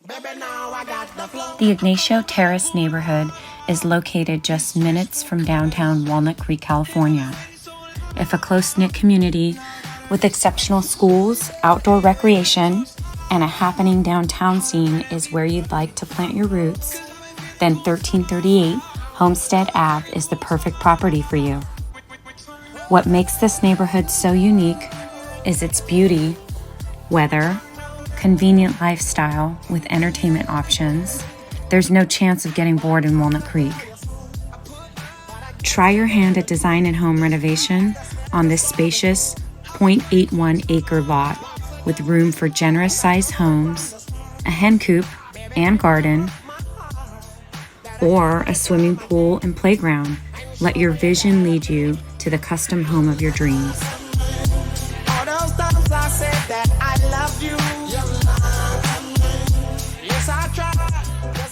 The Ignacio Terrace neighborhood is located just minutes from downtown Walnut Creek, California. If a close-knit community with exceptional schools, outdoor recreation, and a happening downtown scene is where you'd like to plant your roots, then 1338 Homestead Ave is the perfect property for you. What makes this neighborhood so unique is its beauty, weather, convenient lifestyle with entertainment options. There's no chance of getting bored in Walnut Creek. Try your hand at design and home renovation on this spacious 0.81 acre lot with room for generous sized homes, a hen coop and garden, or a swimming pool and playground. Let your vision lead you to the custom home of your dreams. All those times I said that I love you. Yes, I tried.